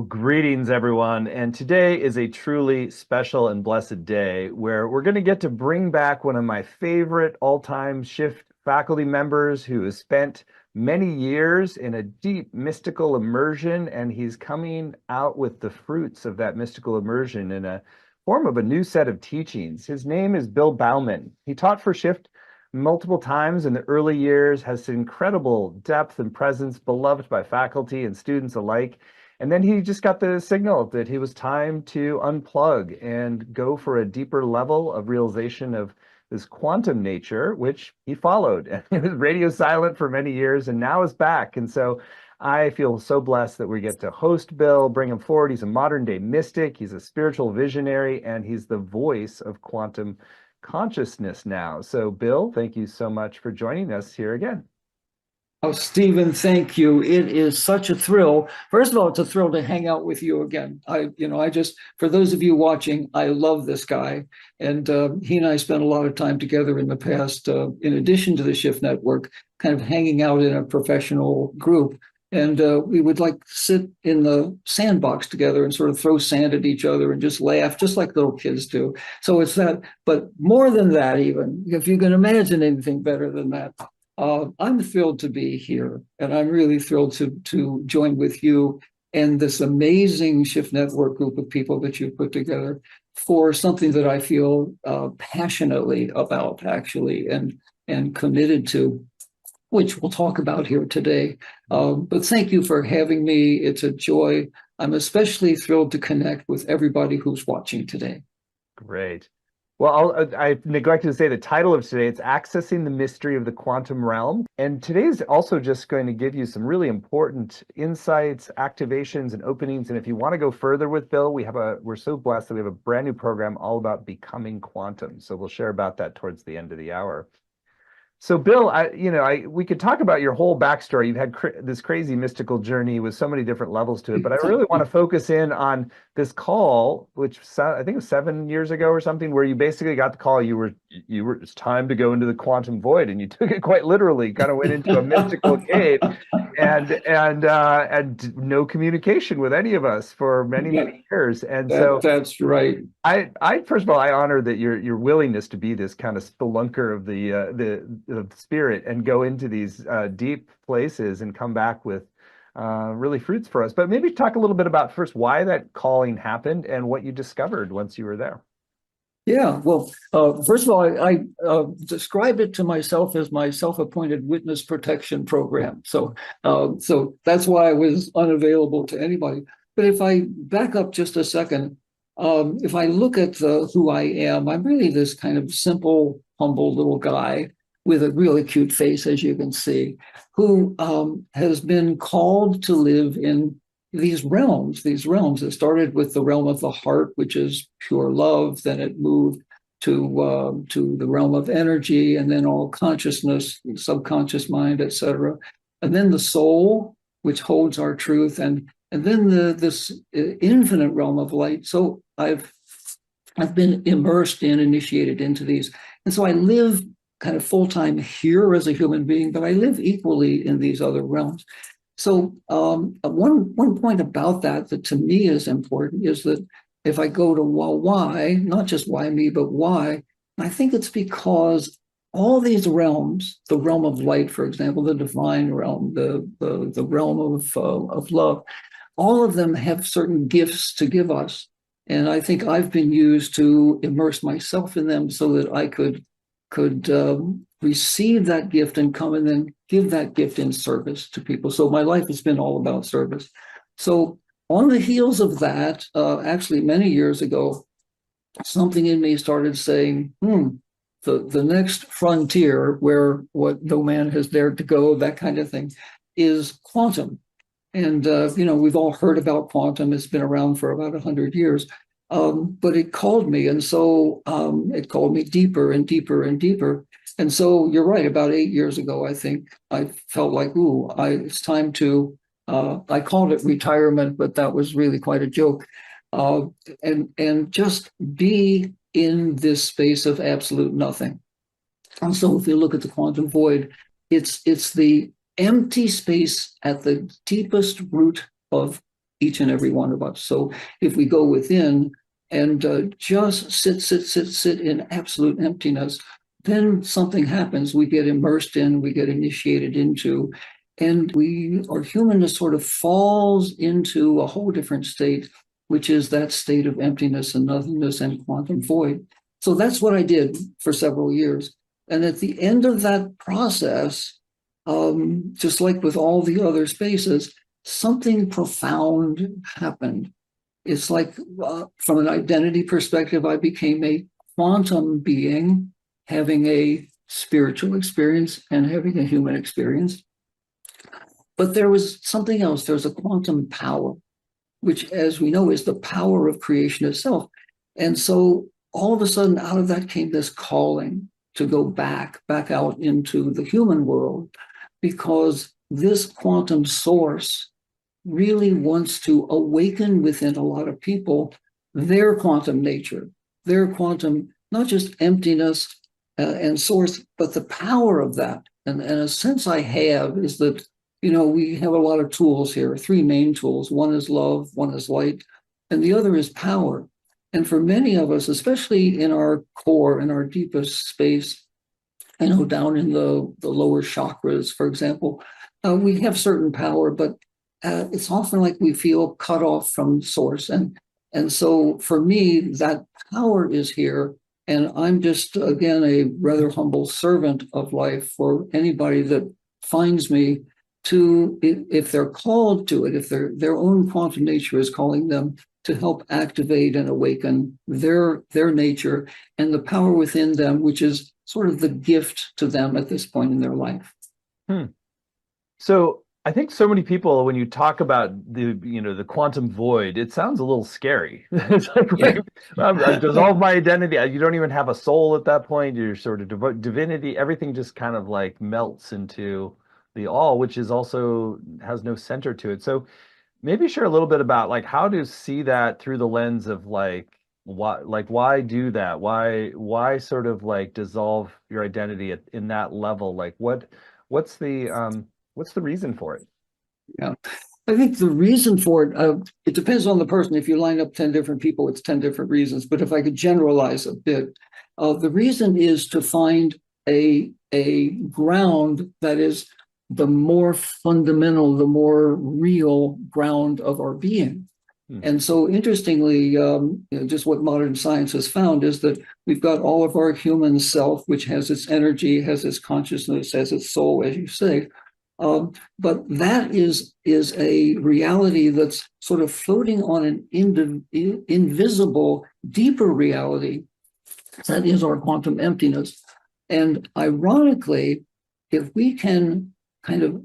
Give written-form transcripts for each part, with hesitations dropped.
Well, greetings, everyone. And today is a truly special and blessed day where we're going to get to bring back one of my favorite all-time shift faculty members who has spent many years in a deep mystical immersion, and he's coming out with the fruits of that mystical immersion in a form of a new set of teachings. His name is Bill Bauman. He taught for Shift multiple times in the early years, has incredible depth and presence, beloved by faculty and students alike. And then he just got the signal that it was time to unplug and go for a deeper level of realization of this quantum nature, which he followed. And he was radio silent for many years and now is back. And so I feel so blessed that we get to host Bill, bring him forward. He's a modern day mystic. He's a spiritual visionary, and he's the voice of quantum consciousness now. So Bill, thank you so much for joining us here again. Oh, Stephen, thank you. It is such a thrill. First of all, it's a thrill to hang out with you again. For those of you watching, I love this guy. And he and I spent a lot of time together in the past, in addition to the Shift Network, kind of hanging out in a professional group. And we would like sit in the sandbox together and sort of throw sand at each other and just laugh, just like little kids do. So it's that, but more than that, even, if you can imagine anything better than that, I'm thrilled to be here, and I'm really thrilled to join with you and this amazing Shift Network group of people that you've put together for something that I feel passionately about, actually, and committed to, which we'll talk about here today. But thank you for having me. It's a joy. I'm especially thrilled to connect with everybody who's watching today. Great. Well, I neglected to say the title of today. It's Accessing the Mystery of the Quantum Realm. And today's also just going to give you some really important insights, activations, and openings. And if you want to go further with Bill, we're so blessed that we have a brand new program all about becoming quantum. So we'll share about that towards the end of the hour. So Bill, we could talk about your whole backstory. You've had this crazy mystical journey with so many different levels to it, but I really want to focus in on this call, which I think it was 7 years ago or something, where you basically got the call. It's time to go into the quantum void, and you took it quite literally. Kind of went into a mystical cave, and no communication with any of us for many years. And that's right. I first of all, I honor that your willingness to be this kind of spelunker of the spirit and go into these deep places and come back with really fruits for us. But maybe talk a little bit about first why that calling happened and what you discovered once you were there. Yeah, well, first of all, I described it to myself as my self-appointed witness protection program. So that's why I was unavailable to anybody. But if I back up just a second, if I look at who I am, I'm really this kind of simple, humble little guy with a really cute face, as you can see, who has been called to live in these realms. It started with the realm of the heart, which is pure love. Then it moved to the realm of energy, and then all consciousness, subconscious mind, etc. And then the soul, which holds our truth, and then this infinite realm of light. So I've been immersed initiated into these, and so I live kind of full-time here as a human being, but I live equally in these other realms. So one point about that to me is important is that if I go to, well, why, not just why me, but why, I think it's because all these realms, the realm of light, for example, the divine realm, the realm of love, all of them have certain gifts to give us. And I think I've been used to immerse myself in them so that I could receive that gift and come and then give that gift in service to people. So my life has been all about service. So on the heels of that, actually many years ago, something in me started saying, the next frontier where what no man has dared to go, that kind of thing, is quantum. And, we've all heard about quantum. It's been around for about 100 years. But it called me. And so it called me deeper and deeper and deeper. And so you're right, about 8 years ago, I think I felt like, it's time to, I called it retirement, but that was really quite a joke. And just be in this space of absolute nothing. And so if you look at the quantum void, it's the empty space at the deepest root of each and every one of us. So if we go within and just sit in absolute emptiness, then something happens. We get immersed in, we get initiated into, and our humanness sort of falls into a whole different state, which is that state of emptiness and nothingness and quantum void. So that's what I did for several years. And at the end of that process, just like with all the other spaces, something profound happened. It's like from an identity perspective, I became a quantum being having a spiritual experience and having a human experience. But there was something else. There's a quantum power, which, as we know, is the power of creation itself. And so all of a sudden, out of that came this calling to go back out into the human world, because this quantum source really wants to awaken within a lot of people their quantum nature, their quantum, not just emptiness and source, but the power of that. And a sense I have is that, we have a lot of tools here, three main tools. One is love, one is light, and the other is power. And for many of us, especially in our core, in our deepest space, down in the lower chakras, for example, we have certain power, but it's often like we feel cut off from source. And so for me, that power is here. And I'm just, again, a rather humble servant of life for anybody that finds me to, if they're called to it, if their own quantum nature is calling them to help activate and awaken their nature and the power within them, which is sort of the gift to them at this point in their life. So I think so many people, when you talk about the quantum void, it sounds a little scary. It's like, Yeah. I've dissolved my identity. You don't even have a soul at that point. You're sort of divinity. Everything just kind of like melts into the all, which is also has no center to it. So maybe share a little bit about like how to see that through the lens of why do that? Why sort of like dissolve your identity in that level? Like what's the reason for it? Yeah. I think the reason for it depends on the person. If you line up 10 different people, it's 10 different reasons. But if I could generalize a bit, the reason is to find a ground that is the more fundamental, the more real ground of our being. And so interestingly, just what modern science has found is that we've got all of our human self, which has its energy, has its consciousness, has its soul, as you say. But that is a reality that's sort of floating on an invisible, deeper reality. That is our quantum emptiness. And ironically, if we can kind of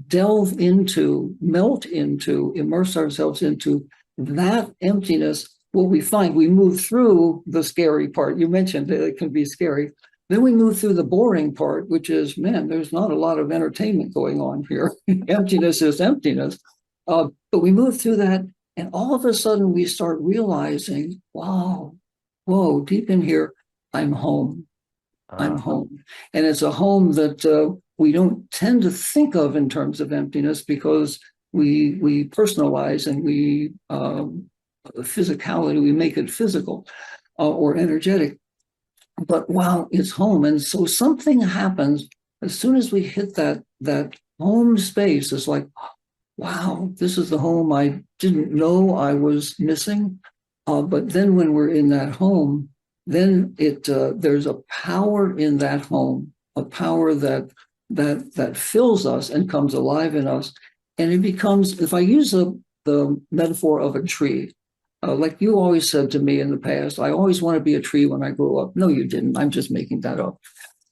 delve into, melt into, immerse ourselves into that emptiness, what we find, we move through the scary part. You mentioned that it can be scary. Then we move through the boring part, which is, man, there's not a lot of entertainment going on here. Emptiness is emptiness. But we move through that, and all of a sudden we start realizing, wow, whoa, deep in here, I'm home. I'm home. And it's a home that we don't tend to think of in terms of emptiness because we personalize and physicality, we make it physical or energetic. But wow, it's home. And so something happens as soon as we hit that home space. It's like, wow, this is the home I didn't know I was missing. But then when we're in that home, then there's a power in that home, a power that fills us and comes alive in us. And it becomes, if I use the metaphor of a tree, like you always said to me in the past, I always want to be a tree when I grow up. No, you didn't. I'm just making that up.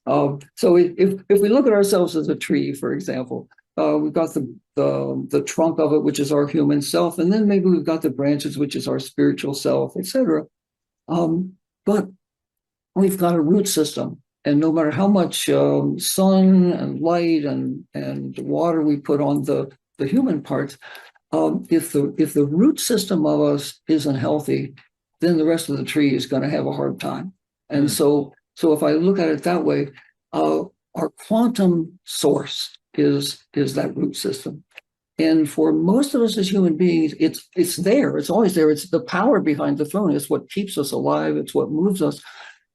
So if we look at ourselves as a tree, for example, we've got the trunk of it, which is our human self, and then maybe we've got the branches, which is our spiritual self, etc. But we've got a root system, and no matter how much sun and light and water we put on the human parts, if the root system of us isn't healthy, then the rest of the tree is going to have a hard time. And so if I look at it that way, our quantum source is that root system. And for most of us as human beings, it's there. It's always there. It's the power behind the throne. It's what keeps us alive. It's what moves us,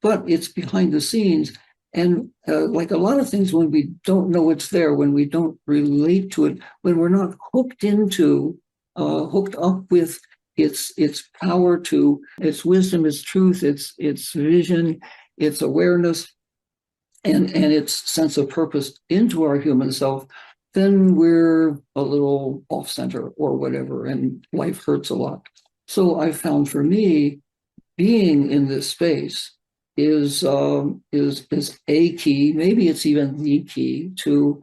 but it's behind the scenes. And like a lot of things, when we don't know it's there, when we don't relate to it, when we're not hooked up with its power, to its wisdom, its truth, its vision, its awareness, and its sense of purpose into our human self, then we're a little off center or whatever, and life hurts a lot. So I found for me, being in this space is a key. Maybe it's even the key to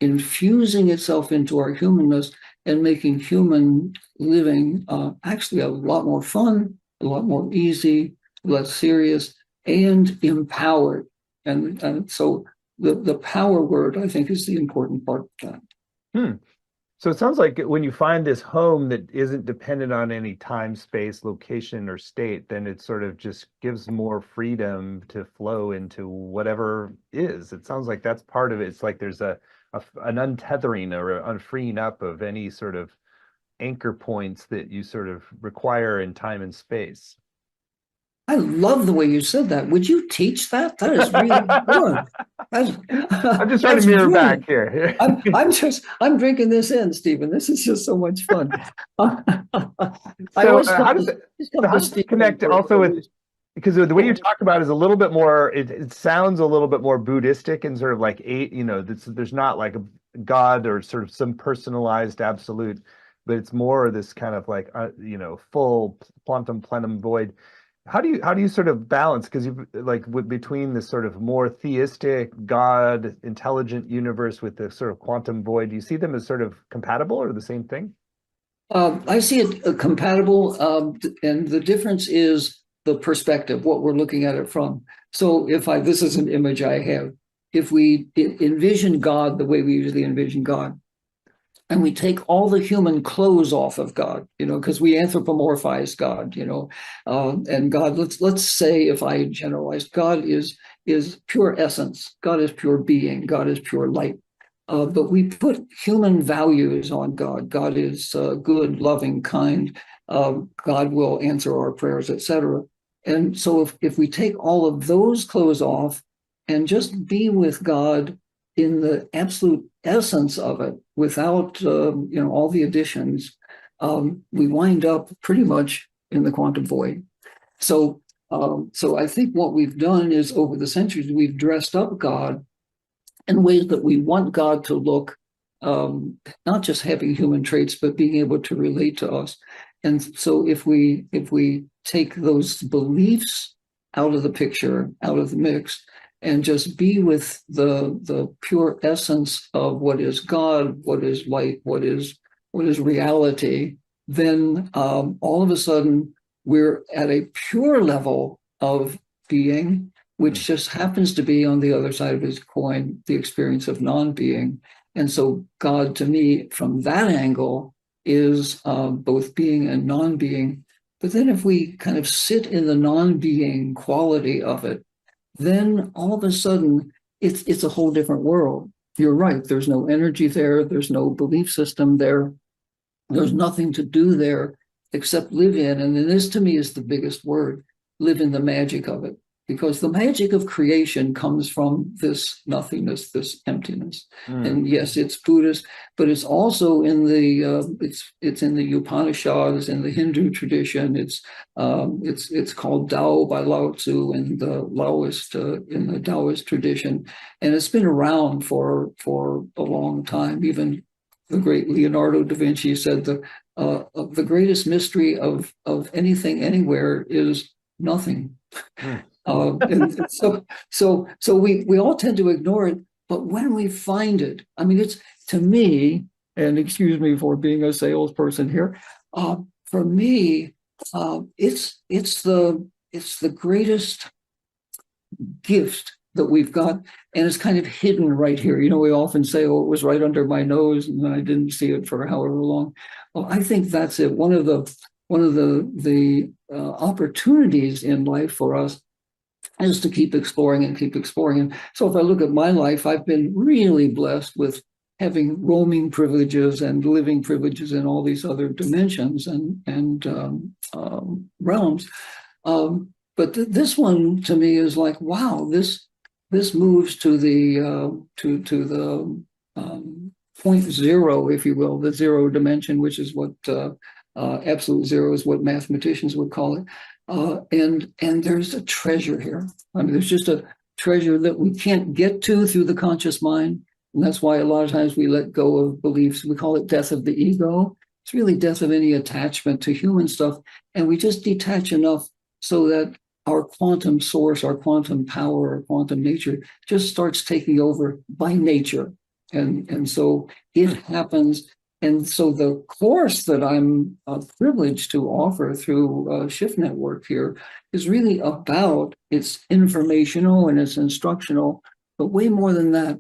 infusing itself into our humanness and making human living actually a lot more fun, a lot more easy, less serious, and empowered. And so the power word, I think, is the important part of that. Hmm. So it sounds like when you find this home that isn't dependent on any time, space, location, or state, then it sort of just gives more freedom to flow into whatever is. It sounds like that's part of it. It's like there's an untethering or an unfreeing up of any sort of anchor points that you sort of require in time and space. I love the way you said that. Would you teach that? That is really good. That's, I'm just trying to that's mirror back brilliant. here. I'm drinking this in, Stephen. This is just so much fun. I So always come to how does it Stephen connect also with, because the way you for talk about it is a little bit more, it sounds a little bit more Buddhistic and sort of like eight, there's not like a God or sort of some personalized absolute, but it's more this kind of like full quantum plenum void. How do you sort of balance, because you like between this sort of more theistic God intelligent universe with the sort of quantum void, do you see them as sort of compatible or the same thing? I see it compatible, and the difference is the perspective, what we're looking at it from. So this is an image I have. If we envision God the way we usually envision God, and we take all the human clothes off of God, because we anthropomorphize God, and God. Let's say, if I generalize, God is pure essence. God is pure being. God is pure light. But we put human values on God. God is good, loving, kind. God will answer our prayers, etc. And so if we take all of those clothes off and just be with God in the absolute essence of it, without all the additions, we wind up pretty much in the quantum void. So I think what we've done is, over the centuries, we've dressed up God in ways that we want God to look, not just having human traits, but being able to relate to us. And so if we take those beliefs out of the picture, out of the mix, and just be with the pure essence of what is God, what is light, what is reality, then all of a sudden we're at a pure level of being, which just happens to be on the other side of his coin, the experience of non-being. And so God, to me, from that angle, is both being and non-being. But then if we kind of sit in the non-being quality of it, then all of a sudden it's a whole different world. You're right. There's no energy there. There's no belief system there. There's nothing to do there except live in. And then this, to me, is the biggest word: live in the magic of it. Because the magic of creation comes from this nothingness, this emptiness. Mm. And yes, it's Buddhist, but it's also in the it's in the Upanishads, in the Hindu tradition. It's called Tao by Lao Tzu in the Taoist tradition, and it's been around for a long time. Even the great Leonardo da Vinci said the greatest mystery of anything anywhere is nothing. Mm. And so we all tend to ignore it, but when we find it, I mean, it's, to me, and excuse me for being a salesperson here, for me, it's the greatest gift that we've got, and it's kind of hidden right here. We often say, "Oh, it was right under my nose, and I didn't see it for however long." Well, I think that's it. One of the opportunities in life for us is to keep exploring and keep exploring. And so if I look at my life, I've been really blessed with having roaming privileges and living privileges in all these other dimensions and realms. But this one to me is like, wow, this moves to the point zero, if you will, the zero dimension, which is what absolute zero is what mathematicians would call it. And there's a treasure here. I mean, there's just a treasure that we can't get to through the conscious mind. And that's why a lot of times we let go of beliefs. We call it death of the ego. It's really death of any attachment to human stuff. And we just detach enough so that our quantum source, our quantum power, our quantum nature just starts taking over by nature. And so it happens. And so the course that I'm privileged to offer through Shift Network here is really about, it's informational and it's instructional, but way more than that,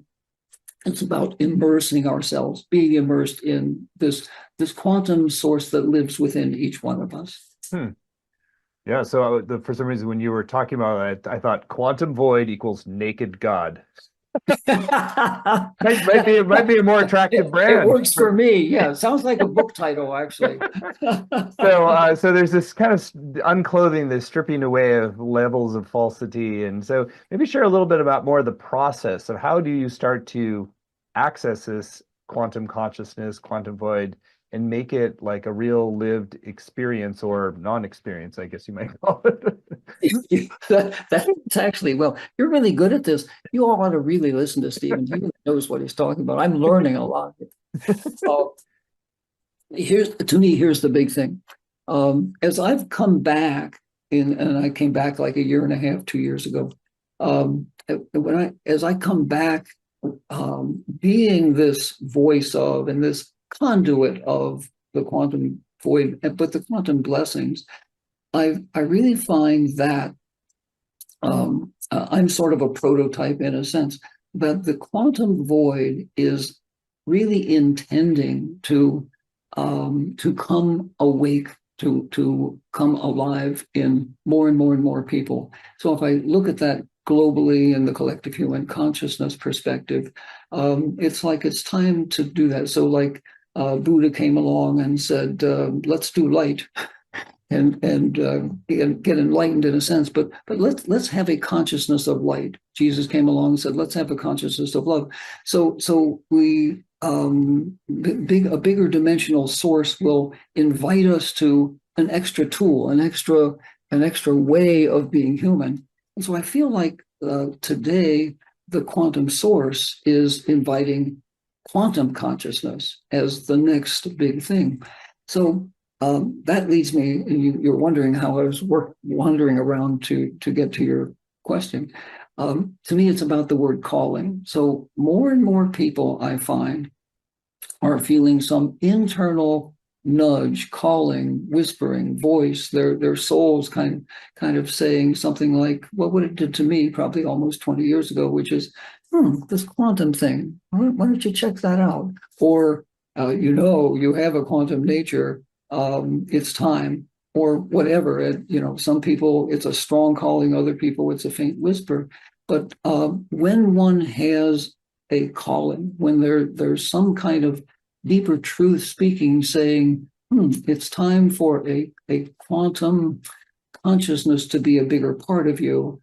it's about immersing ourselves, being immersed in this quantum source that lives within each one of us. Yeah, so for some reason, when you were talking about it, I thought quantum void equals naked God. might be a more attractive brand. It works for me. Yeah, it sounds like a book title, actually. So there's this kind of unclothing, this stripping away of levels of falsity, and so maybe share a little bit about more of the process of how do you start to access this quantum consciousness, quantum void, and make it like a real lived experience or non-experience, I guess you might call it. That's actually, well, you're really good at this. You all ought to really listen to Stephen. He really knows what he's talking about. I'm learning a lot. Here's the big thing. As I've come back and I came back like a year and a half, 2 years ago. As I come back, being this voice of and this conduit of the quantum void, but the quantum blessings, I really find that I'm sort of a prototype in a sense, that the quantum void is really intending to come awake, to come alive in more and more and more people. So if I look at that globally in the collective human consciousness perspective, it's like it's time to do that. So like Buddha came along and said, let's do light and get enlightened in a sense, but let's have a consciousness of light. Jesus came along and said, let's have a consciousness of love. So we a bigger dimensional source will invite us to an extra tool, an extra way of being human. And so I feel like today the quantum source is inviting quantum consciousness as the next big thing. So that leads me, and you're wondering how I was wandering around to get to your question. To me, it's about the word calling. So more and more people I find are feeling some internal nudge, calling, whispering, voice, their souls kind of saying something like, well, what it did to me probably almost 20 years ago, which is, this quantum thing, why don't you check that out? Or, you have a quantum nature, it's time, or whatever. Some people, it's a strong calling, other people, it's a faint whisper. But when one has a calling, when there's some kind of deeper truth speaking, saying, it's time for a quantum consciousness to be a bigger part of you,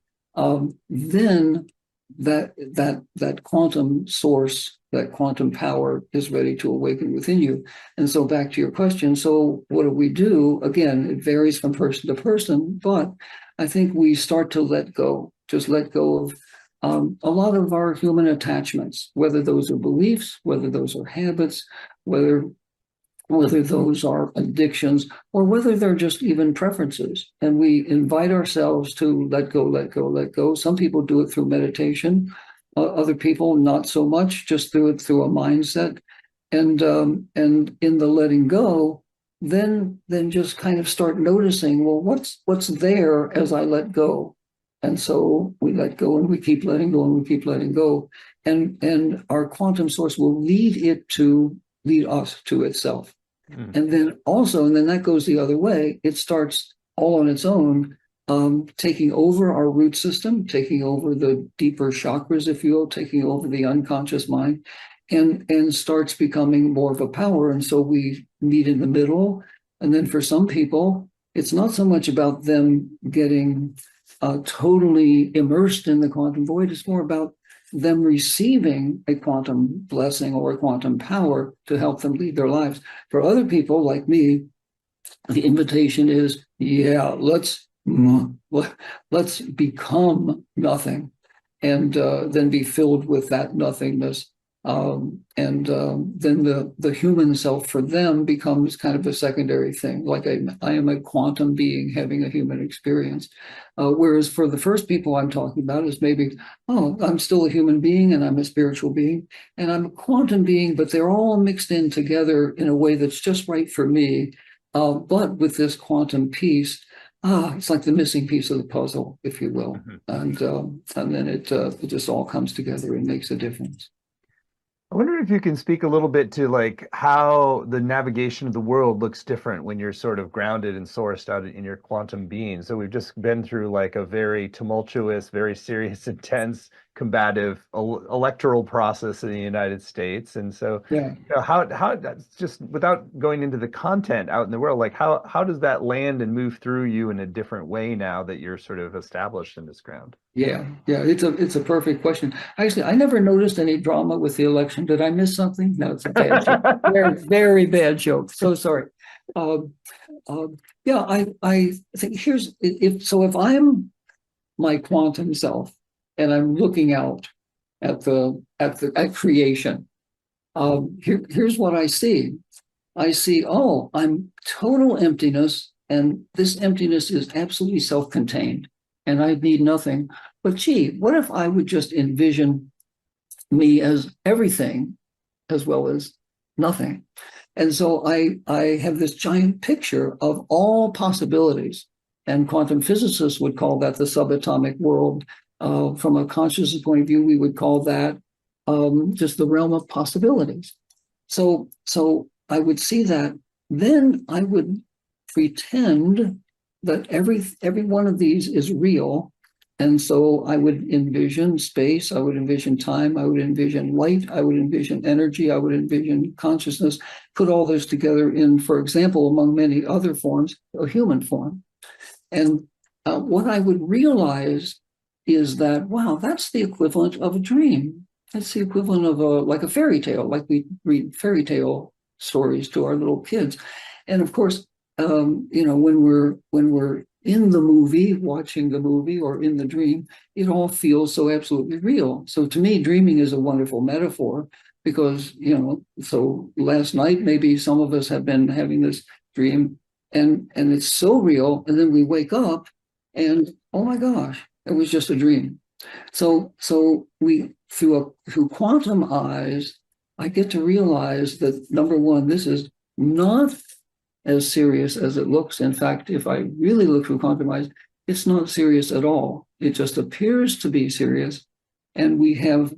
then that quantum source, that quantum power is ready to awaken within you. And so back to your question, so what do? Again, it varies from person to person, but I think we start to let go of a lot of our human attachments, whether those are beliefs, whether those are habits, whether those are addictions, or whether they're just even preferences. And we invite ourselves to let go, let go, let go. Some people do it through meditation. Other people, not so much, just do it through a mindset. And in the letting go, then just kind of start noticing, well, what's there as I let go? And so we let go and we keep letting go and we keep letting go. And our quantum source will lead us to itself. And then that goes the other way. It starts all on its own, taking over our root system, taking over the deeper chakras, if you will, taking over the unconscious mind. and starts becoming more of a power. And so we meet in the middle. And then for some people, it's not so much about them getting totally immersed in the quantum void. It's more about them receiving a quantum blessing or a quantum power to help them lead their lives. For other people like me, the invitation is, yeah, let's become nothing, and then be filled with that nothingness. And then the human self for them becomes kind of a secondary thing, like I am a quantum being having a human experience. Whereas for the first people I'm talking about is maybe, oh, I'm still a human being and I'm a spiritual being and I'm a quantum being, but they're all mixed in together in a way that's just right for me. But with this quantum piece, it's like the missing piece of the puzzle, if you will. Mm-hmm. And then it just all comes together and makes a difference. I wonder if you can speak a little bit to like how the navigation of the world looks different when you're sort of grounded and sourced out in your quantum being. So we've just been through like a very tumultuous, very serious, intense, combative electoral process in the United States. And so, Yeah. how that's just without going into the content out in the world, like how does that land and move through you in a different way now that you're sort of established in this ground? Yeah, it's a perfect question. Actually, I never noticed any drama with the election. Did I miss something? No, it's a bad joke. Very, very bad joke. So sorry. Um, yeah, I think here's if I'm my quantum self and I'm looking out at creation, here's what I see. I see, oh, I'm total emptiness, and this emptiness is absolutely self-contained, and I need nothing. But gee, what if I would just envision me as everything as well as nothing? And so I have this giant picture of all possibilities. And quantum physicists would call that the subatomic world. From a consciousness point of view, we would call that just the realm of possibilities. So I would see that. Then I would pretend that every one of these is real. And so I would envision space, I would envision time, I would envision light, I would envision energy, I would envision consciousness, put all this together in, for example, among many other forms, a human form. And what I would realize is that, wow, that's the equivalent of a dream. That's the equivalent of like a fairy tale, like we read fairy tale stories to our little kids. And of course, when we're in the movie, watching the movie or in the dream, it all feels so absolutely real. So to me, dreaming is a wonderful metaphor because, so last night, maybe some of us have been having this dream and it's so real. And then we wake up and, oh my gosh, it was just a dream. So we, through quantum eyes, I get to realize that number one, this is not as serious as it looks. In fact, if I really look through quantum eyes, it's not serious at all. It just appears to be serious. And we have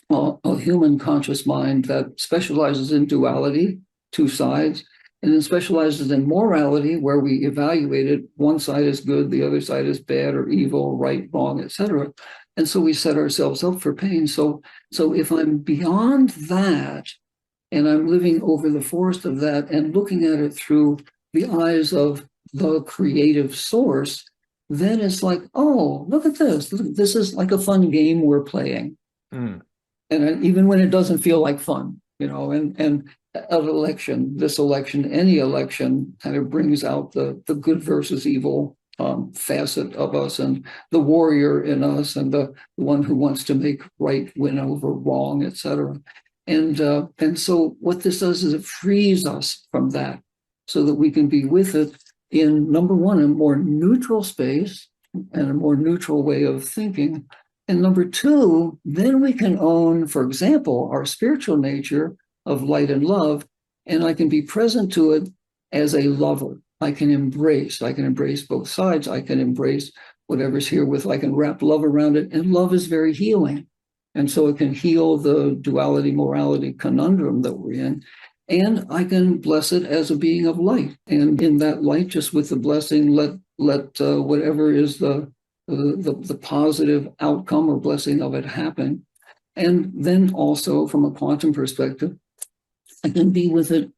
a human conscious mind that specializes in duality, two sides, and then specializes in morality, where we evaluate it. One side is good, the other side is bad or evil, right, wrong, etc. And so we set ourselves up for pain. So if I'm beyond that, and I'm living over the forest of that and looking at it through the eyes of the creative source, then it's like, oh, look at this. This is like a fun game we're playing. Mm. And even when it doesn't feel like fun, and an election, this election, any election kind of brings out the good versus evil facet of us and the warrior in us and the one who wants to make right win over wrong, etc. And so what this does is it frees us from that so that we can be with it in, number one, a more neutral space and a more neutral way of thinking. And number two, then we can own, for example, our spiritual nature of light and love, and I can be present to it as a lover. I can embrace both sides. I can embrace whatever's here with, I can wrap love around it. And love is very healing. And so it can heal the duality morality conundrum that we're in. And I can bless it as a being of light. And in that light, just with the blessing, let whatever is the positive outcome or blessing of it happen. And then also from a quantum perspective, I can be with it,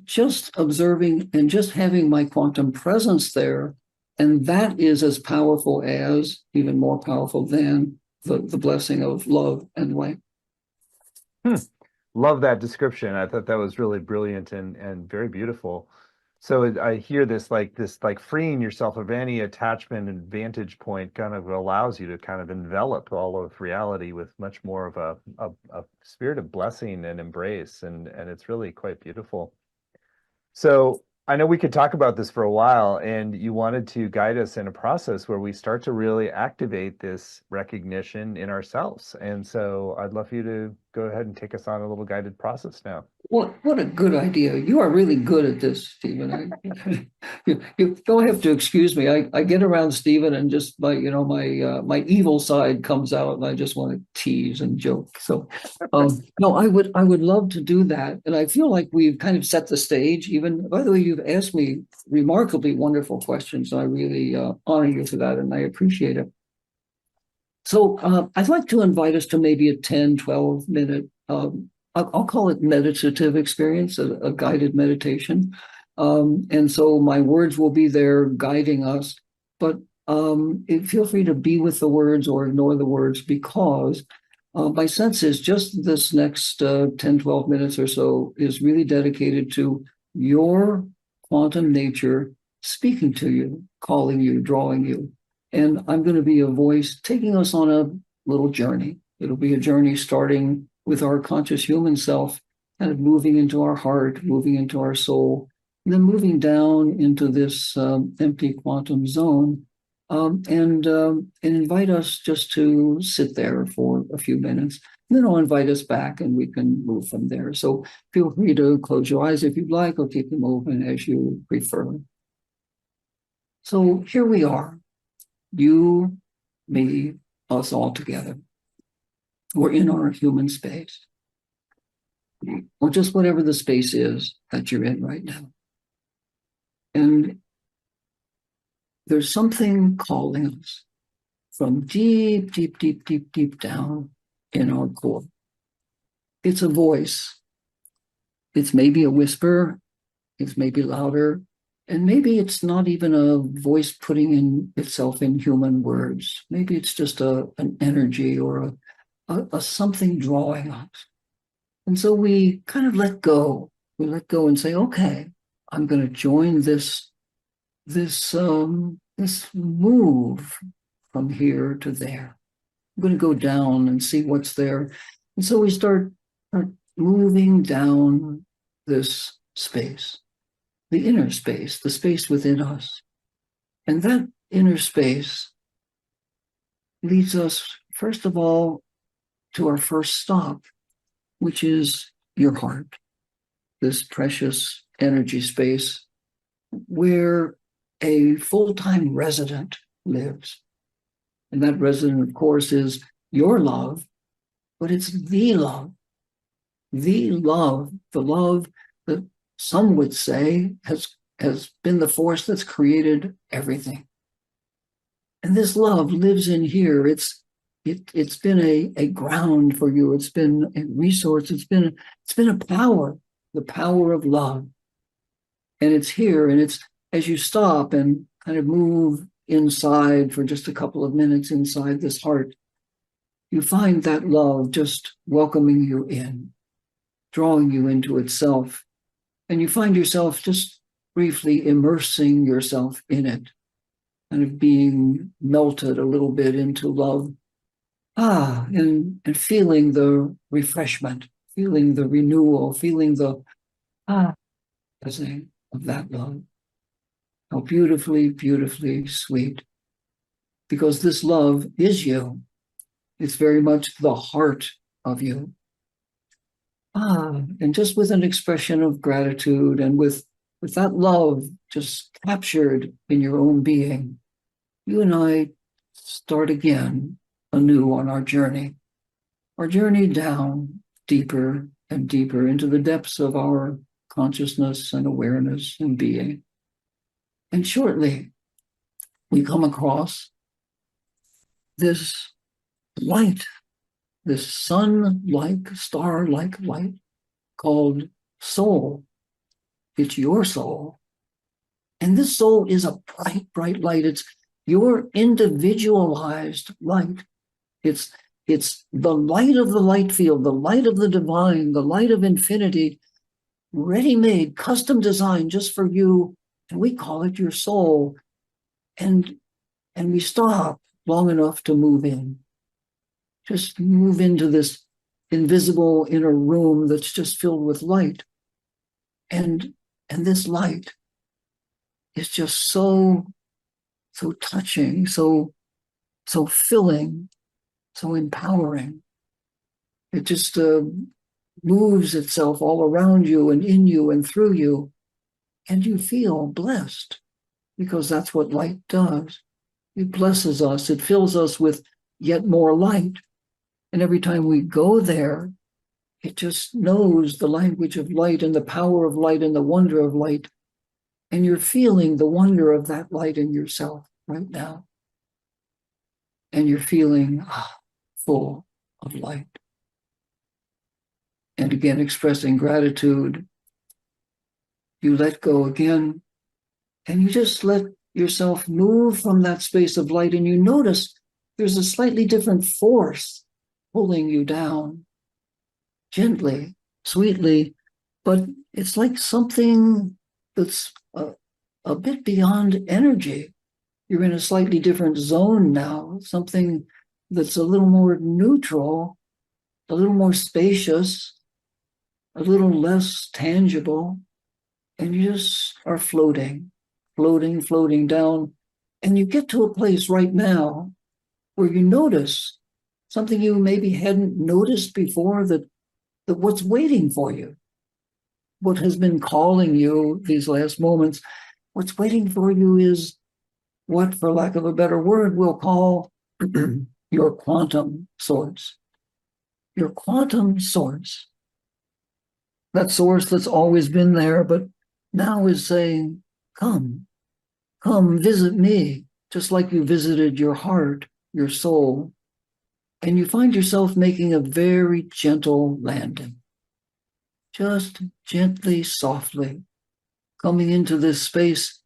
just observing and just having my quantum presence there. And that is as powerful as, even more powerful than the blessing of love and light. Hmm. Love that description. I thought that was really brilliant and very beautiful. So I hear this like freeing yourself of any attachment and vantage point kind of allows you to kind of envelop all of reality with much more of a spirit of blessing and embrace, and it's really quite beautiful. So I know we could talk about this for a while, and you wanted to guide us in a process where we start to really activate this recognition in ourselves. And so I'd love for you to go ahead and take us on a little guided process now. What a good idea. You are really good at this, Stephen. You don't have to excuse me. I get around Stephen and just my evil side comes out and I just want to tease and joke. So no, I would love to do that. And I feel like we've kind of set the stage. Even by the way, you've asked me remarkably wonderful questions. I really honor you for that and I appreciate it. So I'd like to invite us to maybe a 10, 12 minute, I'll call it meditative experience, a guided meditation. And so my words will be there guiding us, but feel free to be with the words or ignore the words because my sense is just this next 10, 12 minutes or so is really dedicated to your quantum nature speaking to you, calling you, drawing you. And I'm going to be a voice taking us on a little journey. It'll be a journey starting with our conscious human self, kind of moving into our heart, moving into our soul, and then moving down into this empty quantum zone, and invite us just to sit there for a few minutes. And then I'll invite us back and we can move from there. So feel free to close your eyes if you'd like or keep them open as you prefer. So here we are, you, me, us all together. We're in our human space, or just whatever the space is that you're in right now. And there's something calling us from deep, deep, deep, deep, deep down in our core. It's a voice. It's maybe a whisper. It's maybe louder. And maybe it's not even a voice putting in itself in human words. Maybe it's just an energy or a something drawing us. And so we kind of let go. We let go and say, okay, I'm going to join this move from here to there. I'm going to go down and see what's there. And so we start moving down this space, the inner space, the space within us. And that inner space leads us, first of all, to our first stop, which is your heart, this precious energy space where a full-time resident lives. And that resident, of course, is your love, but it's the love, the love that some would say has been the force that's created everything. And this love lives in here. It's been a ground for you. It's been a resource. It's been a power, the power of love. And it's here. And it's as you stop and kind of move inside for just a couple of minutes inside this heart, you find that love just welcoming you in, drawing you into itself. And you find yourself just briefly immersing yourself in it, kind of being melted a little bit into love. And feeling the refreshment, feeling the renewal, feeling the blessing of that love. How beautifully, beautifully sweet. Because this love is you. It's very much the heart of you. And just with an expression of gratitude and with that love just captured in your own being, you and I start again anew on our journey down deeper and deeper into the depths of our consciousness and awareness and being. And shortly, we come across this light, this sun-like, star-like light called soul. It's your soul. And this soul is a bright, bright light. It's your individualized light. It's the light of the light field, the light of the divine, the light of infinity, ready-made, custom designed just for you. And we call it your soul. And we stop long enough to move in. Just move into this invisible inner room that's just filled with light. And this light is just so touching, so filling, so empowering. It just moves itself all around you and in you and through you. And you feel blessed because that's what light does. It blesses us. It fills us with yet more light. And every time we go there, it just knows the language of light and the power of light and the wonder of light. And you're feeling the wonder of that light in yourself right now. And you're feeling full of light. And again, expressing gratitude. You let go again, and you just let yourself move from that space of light, and you notice there's a slightly different force pulling you down, gently, sweetly, but it's like something that's a bit beyond energy. You're in a slightly different zone now, something that's a little more neutral, a little more spacious, a little less tangible, and you just are floating down, and you get to a place right now where you notice something you maybe hadn't noticed before, that what's waiting for you, what has been calling you these last moments, what's waiting for you is what, for lack of a better word, we'll call your quantum source. Your quantum source. That source that's always been there, but now is saying, come visit me, just like you visited your heart, your soul. And you find yourself making a very gentle landing. Just gently, softly, coming into this space.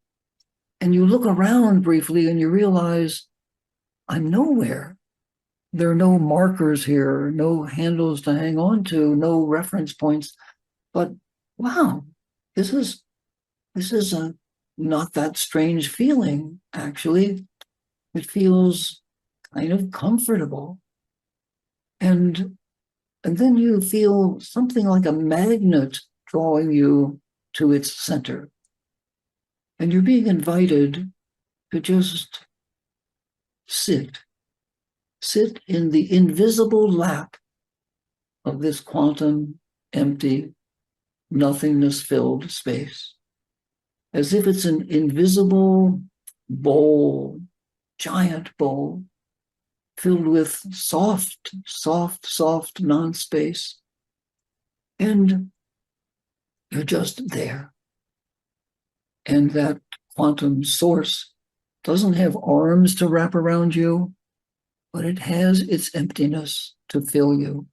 And you look around briefly and you realize, I'm nowhere. There are no markers here, no handles to hang on to, no reference points. But wow, this is a not that strange feeling, actually. It feels kind of comfortable. And then you feel something like a magnet drawing you to its center. And you're being invited to just sit in the invisible lap of this quantum, empty, nothingness-filled space, as if it's an invisible bowl, giant bowl, filled with soft non-space. And you're just there. And that quantum source doesn't have arms to wrap around you, but it has its emptiness to fill you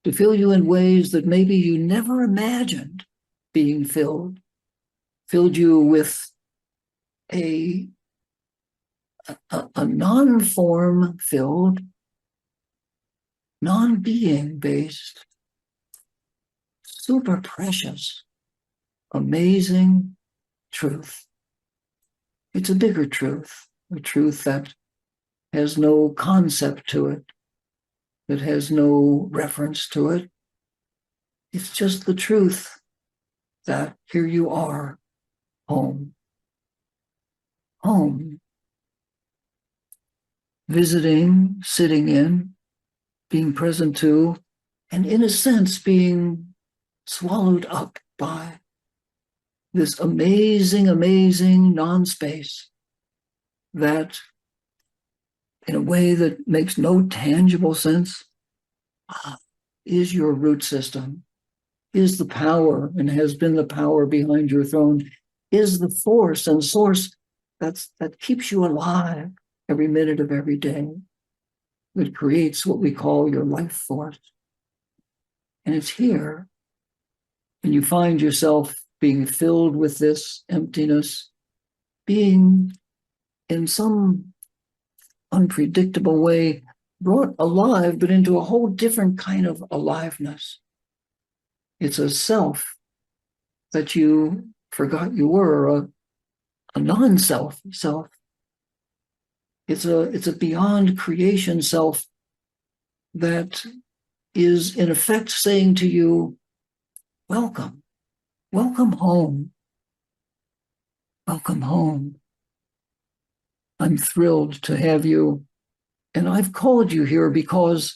in ways that maybe you never imagined being filled you with a non-form filled, non-being based, super precious, amazing truth. It's a bigger truth, a truth that has no concept to it, that has no reference to it. It's just the truth that here you are, home, visiting, sitting in, being present to, and in a sense being swallowed up by this amazing non-space that, in a way that makes no tangible sense, is your root system, is the power and has been the power behind your throne, is the force and source that keeps you alive every minute of every day. that creates what we call your life force. And it's here, and you find yourself being filled with this emptiness, being in some unpredictable way brought alive, but into a whole different kind of aliveness. It's a self that you forgot you were, a non-self self. It's a beyond creation self that is in effect saying to you, welcome, welcome home, welcome home. I'm thrilled to have you. And I've called you here because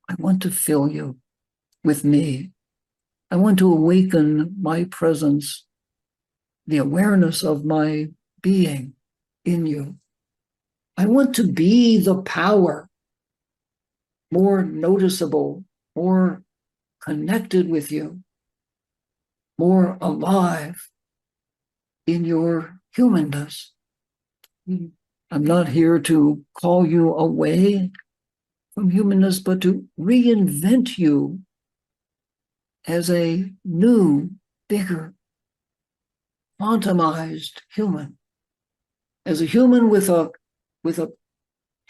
I want to fill you with me. I want to awaken my presence, the awareness of my being in you. I want to be the power, more noticeable, more connected with you, more alive in your humanness. I'm not here to call you away from humanness, but to reinvent you as a new, bigger, quantumized human, as a human with a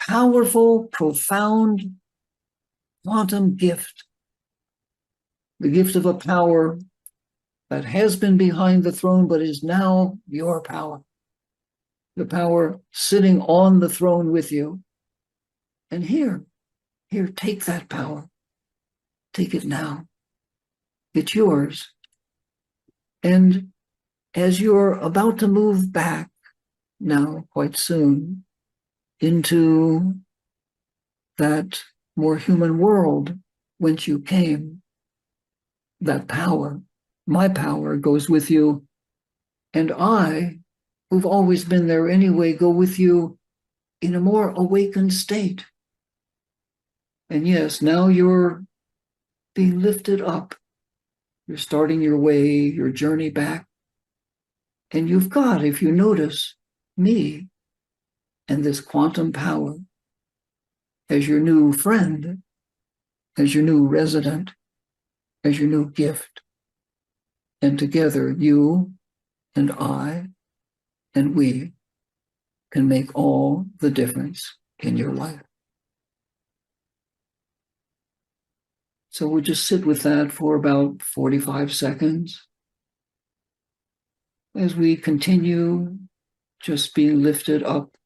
powerful, profound quantum gift, the gift of a power that has been behind the throne, but is now your power, the power sitting on the throne with you. And here, take that power. Take it now. It's yours. And as you're about to move back now, quite soon, into that more human world whence you came, that power, my power, goes with you. And I, who've always been there anyway, go with you in a more awakened state. And yes, now you're being lifted up. You're starting your way, your journey back. And you've got, if you notice, me and this quantum power as your new friend, as your new resident, as your new gift. And together, you and I and we can make all the difference in your life. So we'll just sit with that for about 45 seconds as we continue just being lifted up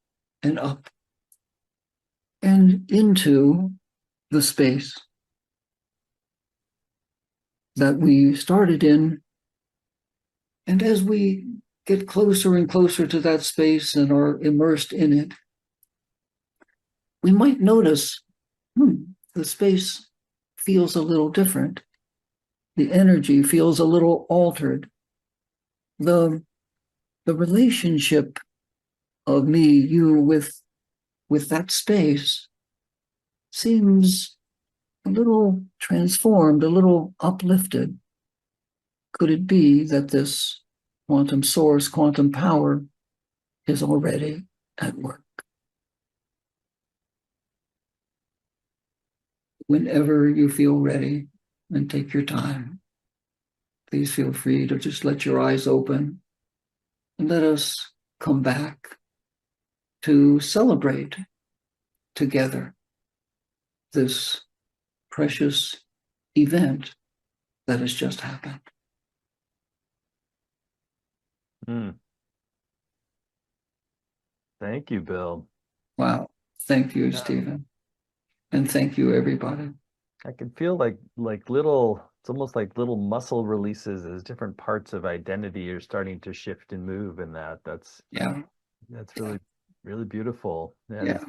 and up and into the space that we started in. And as we get closer and closer to that space and are immersed in it, we might notice the space feels a little different. The energy feels a little altered. The relationship of me, you, with that space seems a little transformed, a little uplifted. Could it be that this quantum source, quantum power is already at work? Whenever you feel ready, and take your time, please feel free to just let your eyes open and let us come back to celebrate together this precious event that has just happened. Thank you, Bill. Wow. Thank you, Stephen. And thank you, everybody. I can feel like little, it's almost like little muscle releases as different parts of identity are starting to shift and move, and that's really, really beautiful. Yeah.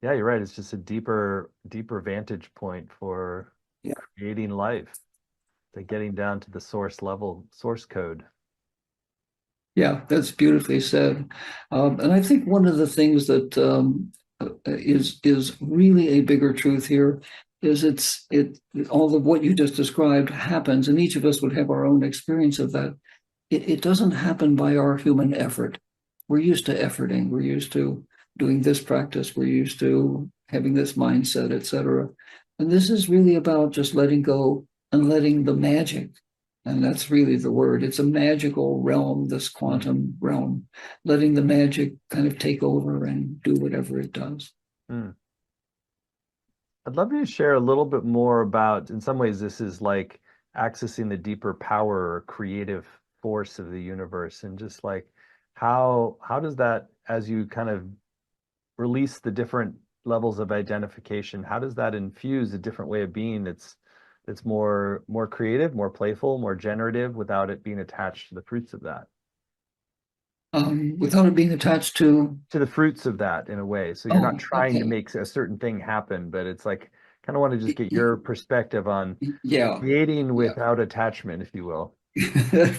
Yeah, you're right. It's just a deeper vantage point for creating life, like getting down to the source level, source code. Yeah, that's beautifully said. And I think one of the things that is really a bigger truth here is all of what you just described happens, and each of us would have our own experience of that. It doesn't happen by our human effort. We're used to efforting. We're used to doing this practice. We're used to having this mindset, etc. And this is really about just letting go and letting the magic, and that's really the word. It's a magical realm, this quantum realm, letting the magic kind of take over and do whatever it does. Mm. I'd love you to share a little bit more about, in some ways, this is like accessing the deeper power or creative force of the universe, and just like how does that, as you kind of release the different levels of identification, how does that infuse a different way of being that's more creative, more playful, more generative, without it being attached to the fruits of that? Without it being attached To the fruits of that in a way. So you're not oh, trying to okay. make a certain thing happen, but it's like kind of want to just get your perspective on Yeah, creating yeah. without attachment, if you will.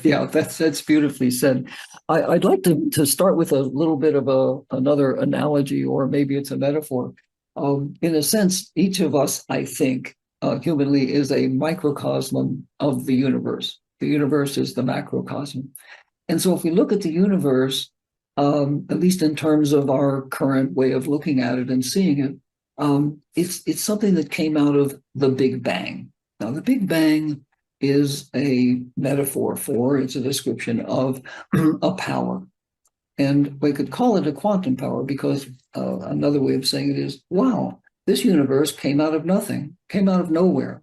Yeah, that's beautifully said. I'd like to start with a little bit of another analogy, or maybe it's a metaphor. In a sense, each of us, I think, humanly, is a microcosm of the universe. The universe is the macrocosm. And so if we look at the universe, at least in terms of our current way of looking at it and seeing it, it's something that came out of the Big Bang. Now, the Big Bang is a metaphor for, it's a description of a power. And we could call it a quantum power because another way of saying it is, wow, this universe came out of nothing, came out of nowhere.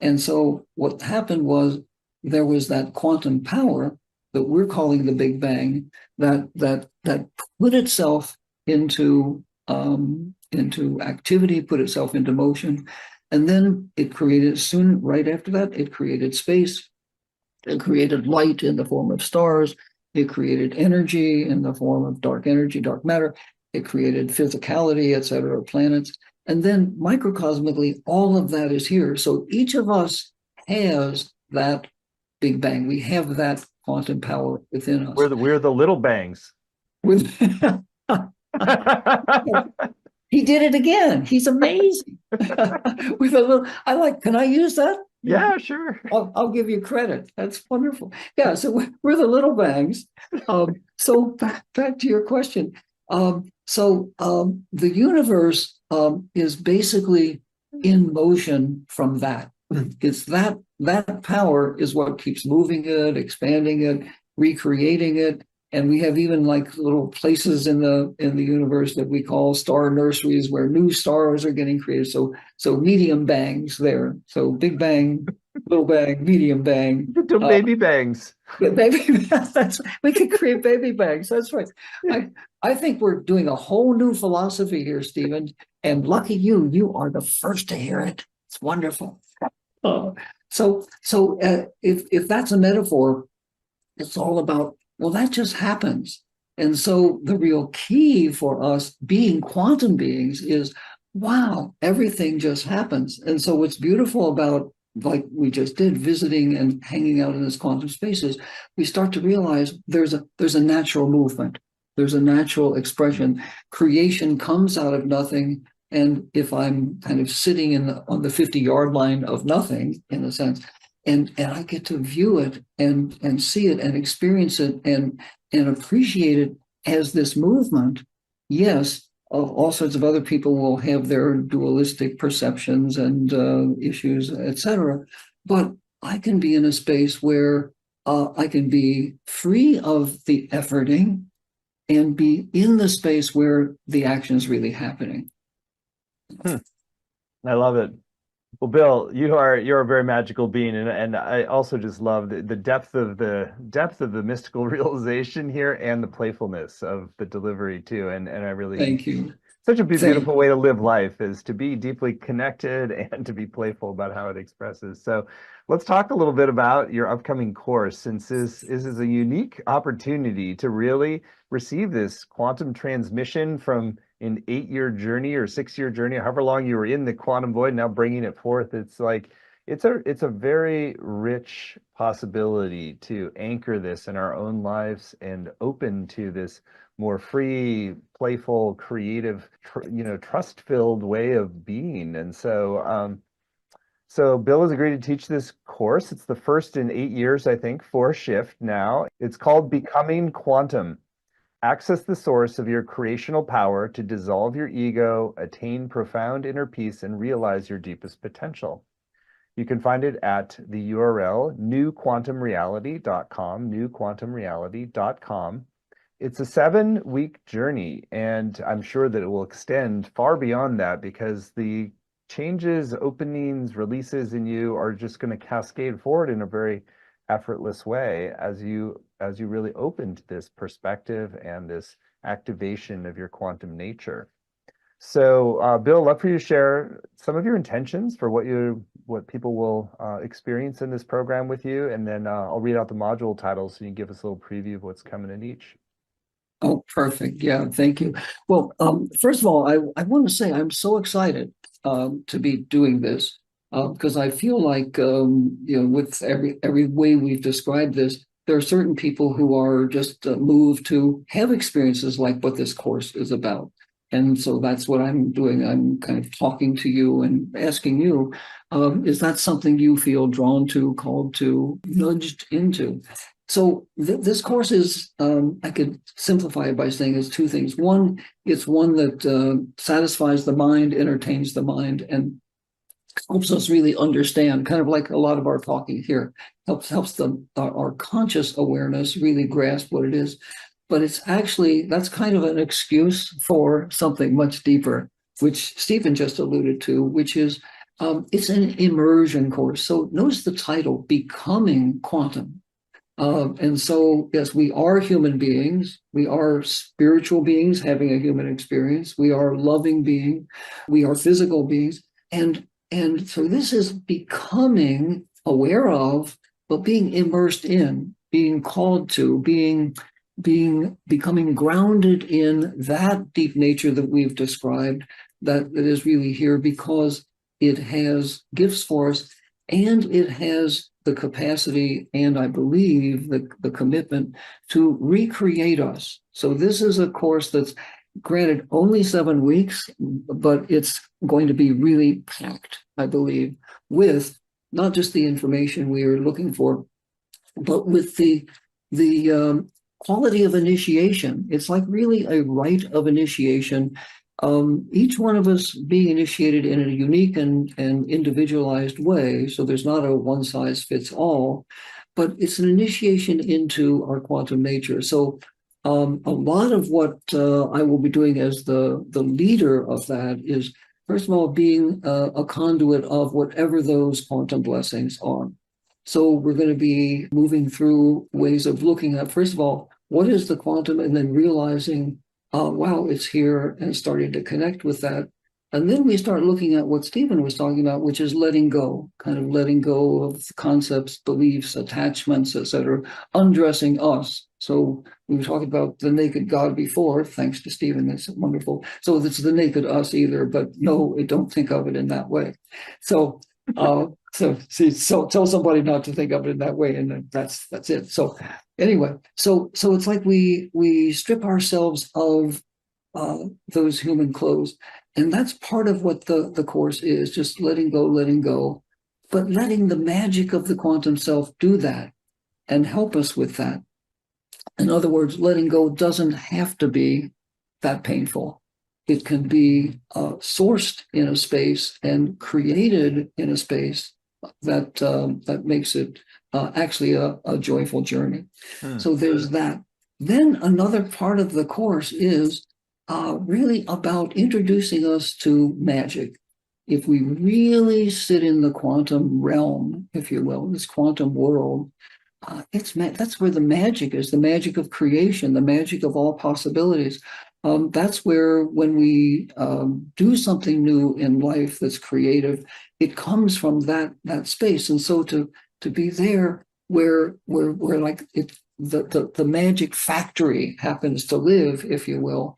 And so what happened was there was that quantum power that we're calling the Big Bang that put itself into activity, put itself into motion, and then it created soon right after that it created space, it created light in the form of stars. It created energy in the form of dark energy, dark matter. It created physicality, et cetera, planets. And then microcosmically, all of that is here. So each of us has that Big Bang. We have that quantum power within us. We're the little bangs. With he did it again. He's amazing. With a little, I like. Can I use that? Yeah, sure. I'll give you credit. That's wonderful. Yeah, so we're the little bangs. So back to your question. The universe is basically in motion from that. It's that power is what keeps moving it, expanding it, recreating it. And we have even like little places in the universe that we call star nurseries where new stars are getting created. So medium bangs there. So big bang, little bang, medium bang. The baby bangs. Baby, that's we could create baby bangs. That's right. I think we're doing a whole new philosophy here, Stephen. And lucky you, you are the first to hear it. It's wonderful. Uh, if that's a metaphor, it's all about, well, that just happens. And so the real key for us being quantum beings is, wow, everything just happens. And so what's beautiful about, like we just did, visiting and hanging out in this quantum spaces, we start to realize there's a natural movement. There's a natural expression. Creation comes out of nothing. And if I'm kind of sitting on the 50-yard line of nothing, in a sense, and I get to view it and see it and experience it and appreciate it as this movement. Yes, all sorts of other people will have their dualistic perceptions and issues, etc. But I can be in a space where I can be free of the efforting and be in the space where the action is really happening. Hmm. I love it. Well, Bill, you're a very magical being, and I also just love the depth of the mystical realization here and the playfulness of the delivery too. And I really Thank you. such a Thank beautiful way to live life is to be deeply connected and to be playful about how it expresses. So let's talk a little bit about your upcoming course, since this is a unique opportunity to really receive this quantum transmission from an 8-year journey or 6-year journey, however long you were in the quantum void, now bringing it forth. It's like it's a very rich possibility to anchor this in our own lives and open to this more free, playful, creative, trust-filled way of being. And so Bill has agreed to teach this course. It's the first in 8 years, I think, for Shift now. It's called Becoming Quantum: Access the source of your creational power to dissolve your ego, attain profound inner peace, and realize your deepest potential. You can find it at the URL newquantumreality.com, newquantumreality.com. It's a 7-week journey, and I'm sure that it will extend far beyond that because the changes, openings, releases in you are just going to cascade forward in a very effortless way as you really open to this perspective and this activation of your quantum nature. So, Bill, love for you to share some of your intentions for what people will experience in this program with you, and then I'll read out the module titles so you can give us a little preview of what's coming in each. Oh, perfect. Yeah, thank you. Well, first of all, I want to say I'm so excited to be doing this because I feel like with every way we've described this, there are certain people who are just moved to have experiences like what this course is about. And so that's what I'm doing. I'm kind of talking to you and asking you, is that something you feel drawn to, called to, nudged into? So this course is, I could simplify it by saying it's two things. One, it's one that satisfies the mind, entertains the mind, and helps us really understand, kind of like a lot of our talking here, helps our conscious awareness really grasp what it is. But that's kind of an excuse for something much deeper, which Stephen just alluded to, which is it's an immersion course. So notice the title, Becoming Quantum. And so, yes, we are human beings. We are spiritual beings having a human experience. We are loving beings. We are physical beings. And so this is becoming aware of, but being immersed in, being called to, becoming grounded in that deep nature that we've described, that is really here because it has gifts for us, and it has the capacity, and I believe the commitment to recreate us. So this is a course that's granted only 7 weeks, but it's going to be really packed, I believe, with not just the information we are looking for, but with the quality of initiation. It's like really a rite of initiation. Each one of us being initiated in a unique and individualized way. So there's not a one size fits all, but it's an initiation into our quantum nature. So a lot of what I will be doing as the leader of that is, first of all, being a conduit of whatever those quantum blessings are. So we're going to be moving through ways of looking at, first of all, what is the quantum, and then realizing, wow, it's here, and starting to connect with that. And then we start looking at what Stephen was talking about, which is letting go, kind of letting go of concepts, beliefs, attachments, etc., undressing us. So we were talking about the naked God before, thanks to Stephen, that's wonderful. So it's the naked us either, but no, don't think of it in that way. So tell somebody not to think of it in that way, and that's it. So anyway, so it's like we strip ourselves of those human clothes, and that's part of what the course is, just letting go, but letting the magic of the quantum self do that and help us with that. In other words, letting go doesn't have to be that painful. It can be sourced in a space and created in a space that makes it actually a joyful journey. So there's that. Then another part of the course is really about introducing us to magic. If we really sit in the quantum realm, if you will, this quantum world, that's where the magic is, the magic of creation, the magic of all possibilities. That's where, when we do something new in life that's creative, it comes from that space. And so to be there where like the magic factory happens to live, if you will,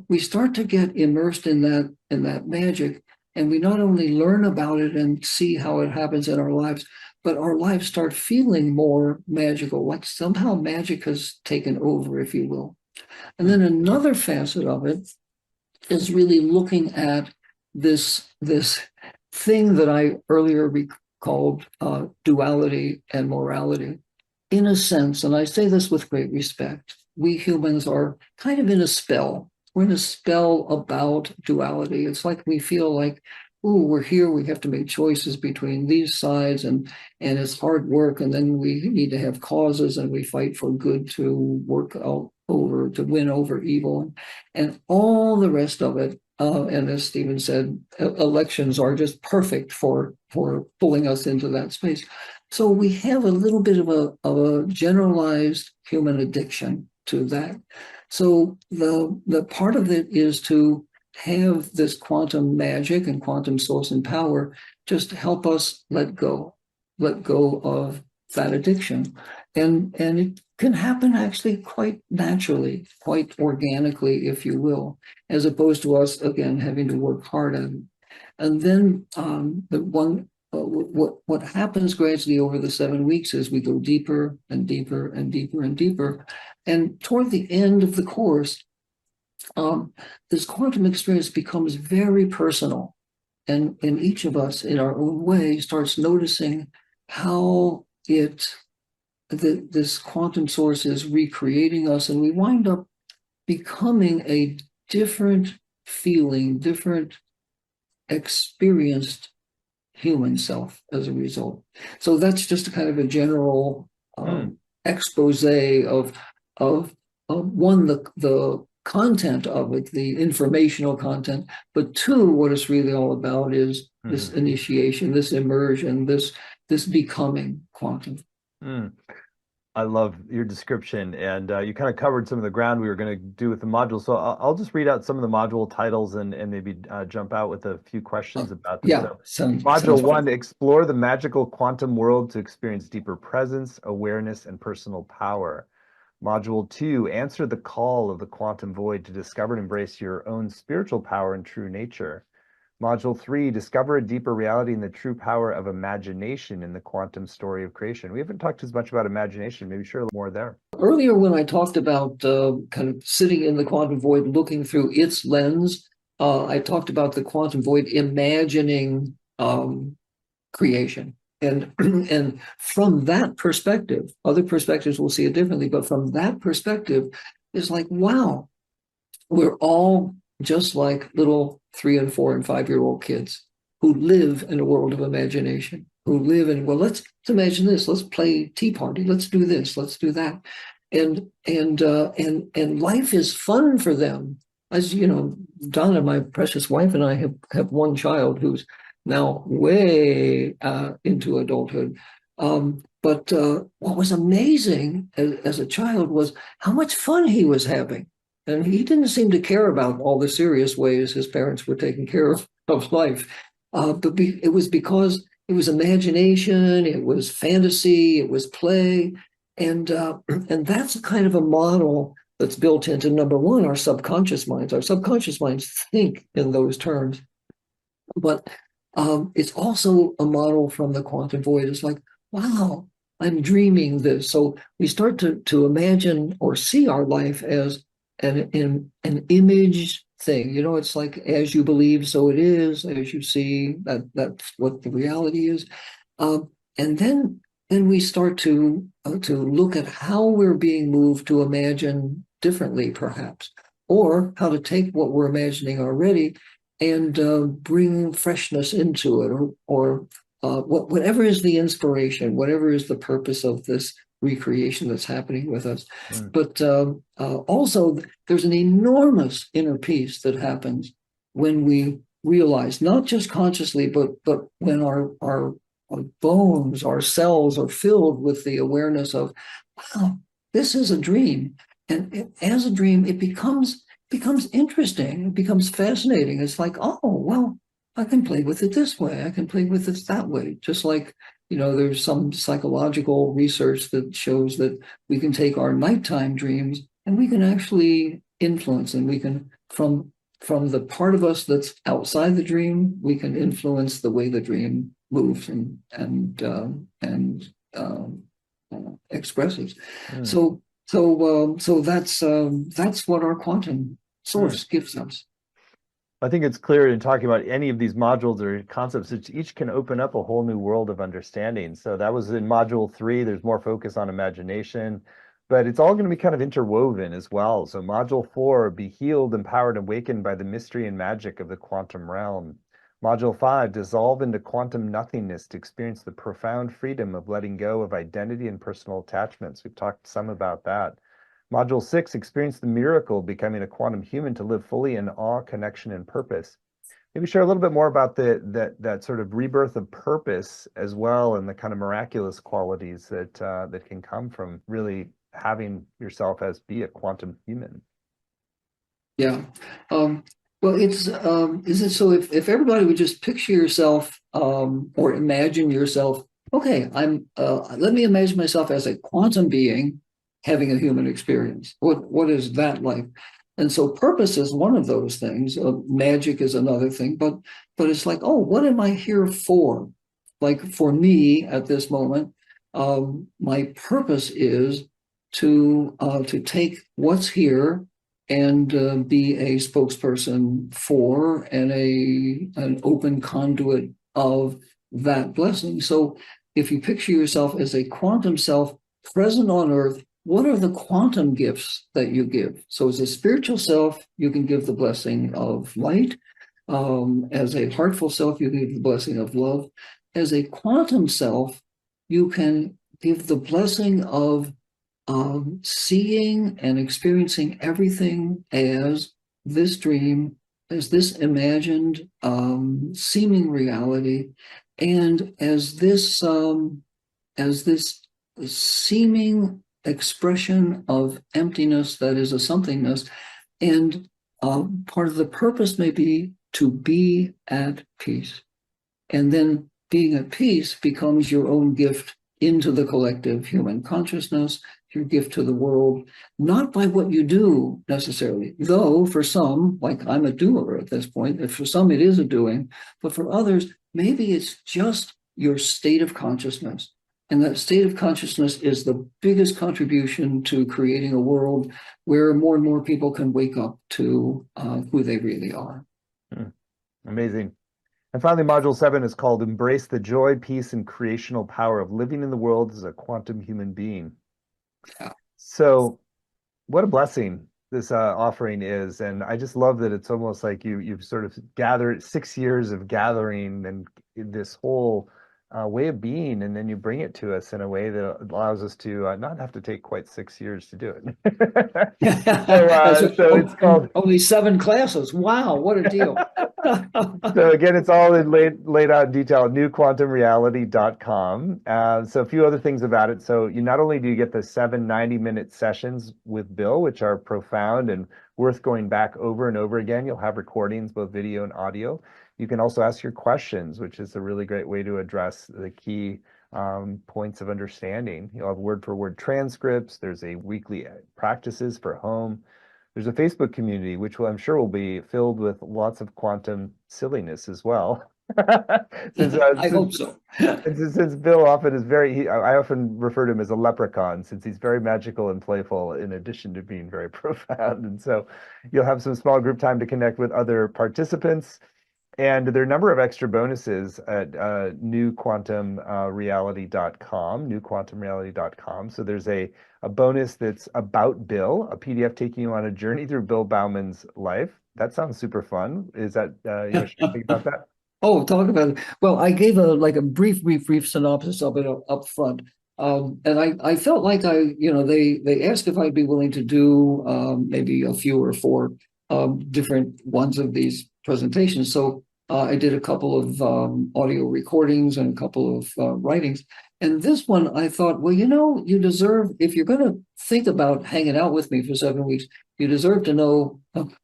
we start to get immersed in that magic, and we not only learn about it and see how it happens in our lives, but our lives start feeling more magical, like somehow magic has taken over, if you will. And then another facet of it is really looking at this thing that I earlier called duality and morality, in a sense, and I say this with great respect, we humans are kind of in a spell. We're in a spell about duality. It's like we feel like, oh, we're here, we have to make choices between these sides, and it's hard work, and then we need to have causes, and we fight for good to work out over, to win over evil, and all the rest of it. And as Stephen said, elections are just perfect for pulling us into that space. So we have a little bit of a generalized human addiction to that. So the part of it is to have this quantum magic and quantum source and power just help us let go of that addiction. And it can happen actually quite naturally, quite organically, if you will, as opposed to us, again, having to work hard at it. And then what happens gradually over the 7 weeks is we go deeper and deeper and deeper and deeper. And toward the end of the course, this quantum experience becomes very personal. And each of us, in our own way, starts noticing how this quantum source is recreating us, and we wind up becoming a different feeling, different experienced human self as a result. So that's just a kind of a general expose of one, the content of it, the informational content, but two, what it's really all about is this initiation, this immersion, this becoming quantum. I love your description, and you kind of covered some of the ground we were going to do with the module. So I'll just read out some of the module titles and maybe jump out with a few questions about them. Yeah, So module 1, explore the magical quantum world to experience deeper presence, awareness, and personal power. Module 2, answer the call of the quantum void to discover and embrace your own spiritual power and true nature. Module 3, discover a deeper reality in the true power of imagination in the quantum story of creation. We haven't talked as much about imagination. Maybe share a little more there. Earlier, when I talked about kind of sitting in the quantum void, looking through its lens, I talked about the quantum void imagining creation. And from that perspective, other perspectives will see it differently, but from that perspective, it's like, wow, we're all just like little 3 and 4 and 5-year-old kids who live in a world of imagination, who live in, well, let's imagine this, let's play Tea Party, let's do this, let's do that. And life is fun for them. As you know, Donna, my precious wife, and I have one child who's now way into adulthood. But what was amazing as a child was how much fun he was having. And he didn't seem to care about all the serious ways his parents were taking care of life. But it was because it was imagination, it was fantasy, it was play. And that's a kind of a model that's built into, number one, our subconscious minds. Our subconscious minds think in those terms. But it's also a model from the quantum void. It's like, wow, I'm dreaming this. So we start to imagine or see our life as an image thing. You know, it's like, as you believe, so it is. As you see, that's what the reality is. And then we start to look at how we're being moved to imagine differently, perhaps, or how to take what we're imagining already and bring freshness into it, or whatever is the inspiration, whatever is the purpose of this recreation that's happening with us. But also, there's an enormous inner peace that happens when we realize, not just consciously, but when our bones, our cells are filled with the awareness of, wow, this is a dream. And as a dream, it becomes interesting. It becomes fascinating. It's like, oh, well, I can play with it this way. I can play with it that way. Just like, you know, there's some psychological research that shows that we can take our nighttime dreams and we can actually influence them. We can, from the part of us that's outside the dream, we can influence the way the dream moves and expresses. So that's what our quantum source gives us. I think it's clear in talking about any of these modules or concepts that each can open up a whole new world of understanding. So that was in module 3. There's more focus on imagination. but it's all going to be kind of interwoven as well. So module 4, be healed, empowered, awakened by the mystery and magic of the quantum realm. Module 5, dissolve into quantum nothingness to experience the profound freedom of letting go of identity and personal attachments. We've talked some about that. Module 6, experience the miracle of becoming a quantum human to live fully in awe, connection, and purpose. Maybe share a little bit more about that sort of rebirth of purpose as well, and the kind of miraculous qualities that can come from really having yourself as be a quantum human. Yeah. Well, is it so if everybody would just picture yourself or imagine yourself, okay, let me imagine myself as a quantum being having a human experience. What is that like? And so purpose is one of those things. Magic is another thing, but it's like, oh, what am I here for? Like for me at this moment, my purpose is to take what's here and be a spokesperson for and an open conduit of that blessing. So if you picture yourself as a quantum self present on earth, what are the quantum gifts that you give? So as a spiritual self, you can give the blessing of light. As a heartful self, you can give the blessing of love. As a quantum self, you can give the blessing of seeing and experiencing everything as this dream, as this imagined seeming reality, and as this seeming expression of emptiness that is a somethingness. And part of the purpose may be to be at peace. And then being at peace becomes your own gift into the collective human consciousness, your gift to the world, not by what you do necessarily, though for some, like I'm a doer at this point, if for some it is a doing, but for others, maybe it's just your state of consciousness. And that state of consciousness is the biggest contribution to creating a world where more and more people can wake up to who they really are. Amazing. And finally, module 7 is called Embrace the Joy, Peace, and Creational Power of Living in the World as a Quantum Human Being. Yeah. So what a blessing this offering is. And I just love that it's almost like you've sort of gathered 6 years of gathering and this whole way of being, and then you bring it to us in a way that allows us to not have to take quite 6 years to do it. So it's called only 7 classes. Wow, what a deal. So again, it's all laid out in detail at newquantumreality.com. So a few other things about it. So you not only do you get the 7 90-minute sessions with Bill, which are profound and worth going back over and over again. You'll have recordings, both video and audio. You can also ask your questions, which is a really great way to address the key points of understanding. You'll have word-for-word transcripts. There's a weekly practices for home. There's a Facebook community, which I'm sure will be filled with lots of quantum silliness as well. I hope so. Since Bill often is I often refer to him as a leprechaun, since he's very magical and playful, in addition to being very profound. And so you'll have some small group time to connect with other participants. And there are a number of extra bonuses at newquantumreality.com. So there's a bonus that's about Bill, a PDF taking you on a journey through Bill Bauman's life. That sounds super fun. Is that, you know, should you think about that? Oh, talk about it. Well, I gave a brief synopsis of it up front. And I felt like they asked if I'd be willing to do maybe a few or 4 different ones of these presentations. So I did a couple of audio recordings and a couple of writings. And this one, I thought, well, you deserve, if you're going to think about hanging out with me for 7 weeks, you deserve to know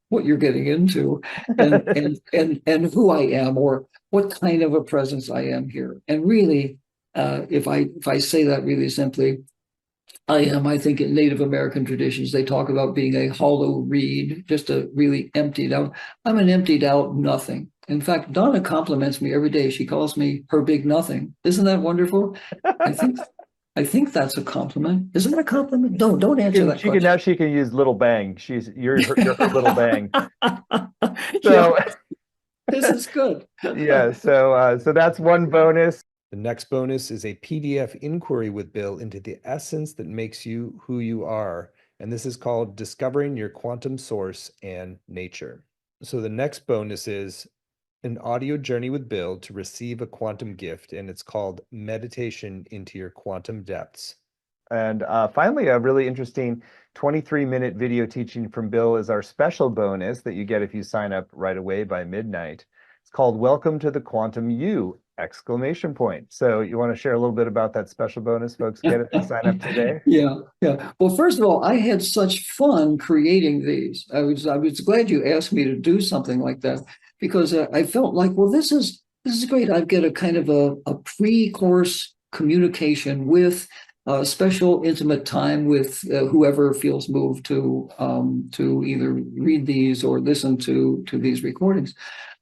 what you're getting into and who I am, or what kind of a presence I am here. And really, if I say that really simply, I think in Native American traditions, they talk about being a hollow reed, just a really emptied out. I'm an emptied out nothing. In fact, Donna compliments me every day. She calls me her big nothing. Isn't that wonderful? I think that's a compliment. Isn't that a compliment? Don't answer that question. She can use little bang. You're her little bang. So Yeah, this is good. yeah, so that's one bonus. The next bonus is a PDF inquiry with Bill into the essence that makes you who you are. And this is called Discovering Your Quantum Source and Nature. So the next bonus is an audio journey with Bill to receive a quantum gift, and it's called Meditation into Your Quantum Depths. And finally, a really interesting 23-minute video teaching from Bill is our special bonus that you get if you sign up right away by midnight. It's called Welcome to the Quantum You! Exclamation point. So you want to share a little bit about that special bonus folks get if they sign up today? Yeah, yeah. Well, first of all, I had such fun creating these. I was glad you asked me to do something like that because I felt like, well, this is great. I get a kind of a pre-course communication with a special intimate time with whoever feels moved to either read these or listen to these recordings.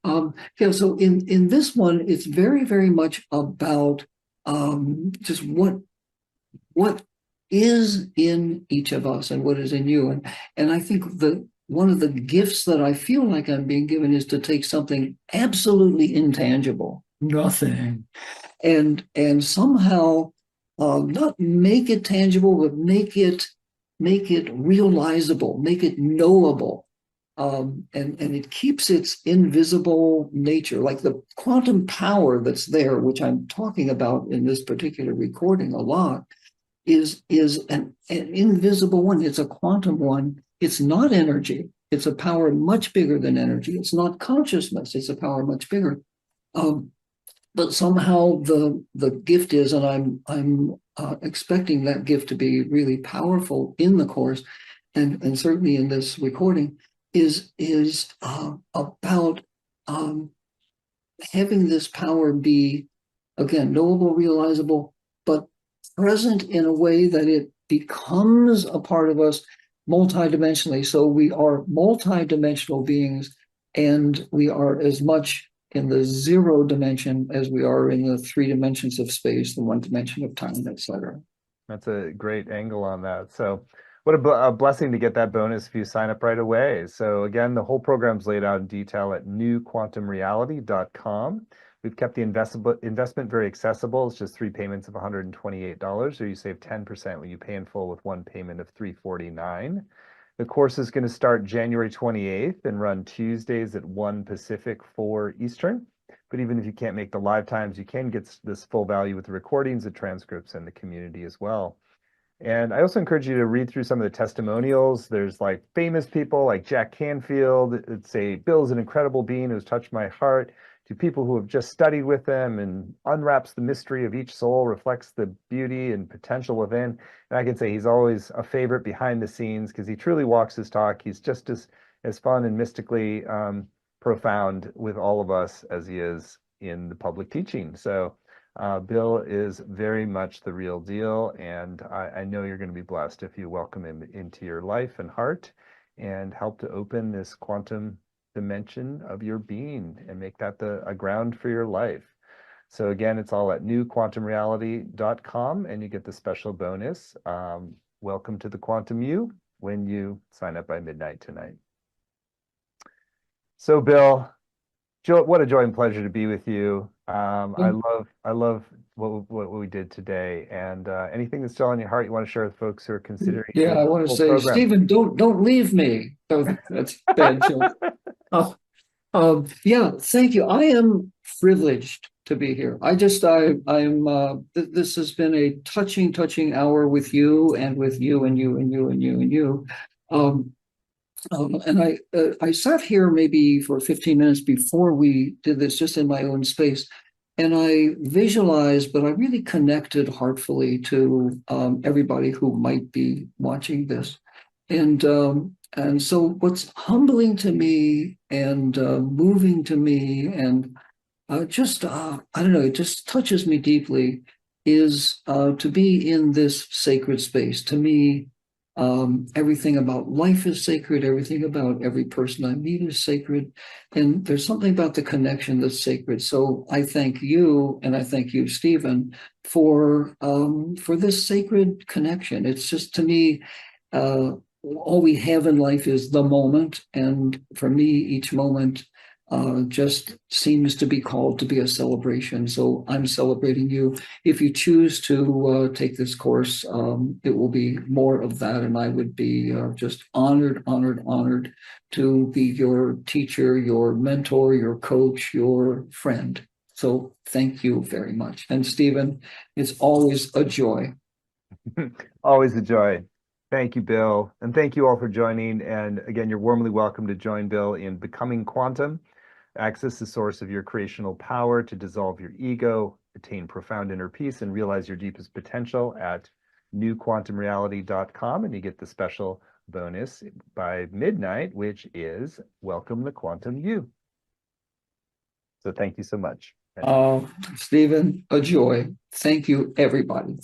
Yeah, so in this one, it's very, very much about just what is in each of us and what is in you. And I think one of the gifts that I feel like I'm being given is to take something absolutely intangible, nothing, and somehow not make it tangible, but make it realizable, make it knowable. And it keeps its invisible nature, like the quantum power that's there, which I'm talking about in this particular recording a lot, is an invisible one. It's a quantum one. It's not energy. It's a power much bigger than energy. It's not consciousness. It's a power much bigger. But somehow the gift is, and I'm expecting that gift to be really powerful in the course, and certainly in this recording, is about having this power be, again, knowable, realizable, but present in a way that it becomes a part of us multidimensionally. So we are multidimensional beings, and we are as much in the zero dimension as we are in the 3 dimensions of space, the 1 dimension of time, etc. That's a great angle on that. So what a blessing to get that bonus if you sign up right away. So again, the whole program's laid out in detail at newquantumreality.com. We've kept the investment very accessible. It's just 3 payments of $128, or you save 10% when you pay in full with 1 payment of $349. The course is going to start January 28th and run Tuesdays at 1 Pacific, 4 Eastern. But even if you can't make the live times, you can get this full value with the recordings, the transcripts, and the community as well. And I also encourage you to read through some of the testimonials. There's like famous people like Jack Canfield. It's Bill's an incredible being who's touched my heart, to people who have just studied with him and unwraps the mystery of each soul, reflects the beauty and potential within. And I can say he's always a favorite behind the scenes because he truly walks his talk. He's just as fun and mystically profound with all of us as he is in the public teaching. So Bill is very much the real deal, and I know you're going to be blessed if you welcome him into your life and heart and help to open this quantum dimension of your being and make that a ground for your life. So again, it's all at newquantumreality.com, and you get the special bonus. Welcome to the Quantum You when you sign up by midnight tonight. So Bill, what a joy and pleasure to be with you. I love what we did today, and anything that's still on your heart you want to share with folks who are considering. Yeah, I want to say, program. Stephen, don't leave me. Oh, that's a bad joke. Yeah, thank you. I am privileged to be here. This has been a touching hour with you and with you and you and you and you and you. And I sat here maybe for 15 minutes before we did this, just in my own space, and I visualized, but I really connected heartfully to everybody who might be watching this. And so what's humbling to me and moving to me and I don't know, it just touches me deeply, is to be in this sacred space. To me, everything about life is sacred. Everything about every person I meet is sacred. And there's something about the connection that's sacred. So I thank you, and I thank you, Stephen, for this sacred connection. It's just, to me, all we have in life is the moment. And for me, each moment just seems to be called to be a celebration. So I'm celebrating you. If you choose to take this course, it will be more of that. And I would be just honored, honored, honored to be your teacher, your mentor, your coach, your friend. So thank you very much. And Stephen, it's always a joy. Always a joy. Thank you, Bill. And thank you all for joining. And again, you're warmly welcome to join Bill in Becoming Quantum. Access the source of your creational power to dissolve your ego, attain profound inner peace, and realize your deepest potential at newquantumreality.com. And you get the special bonus by midnight, which is Welcome to Quantum You. So thank you so much. Stephen, a joy. Thank you, everybody.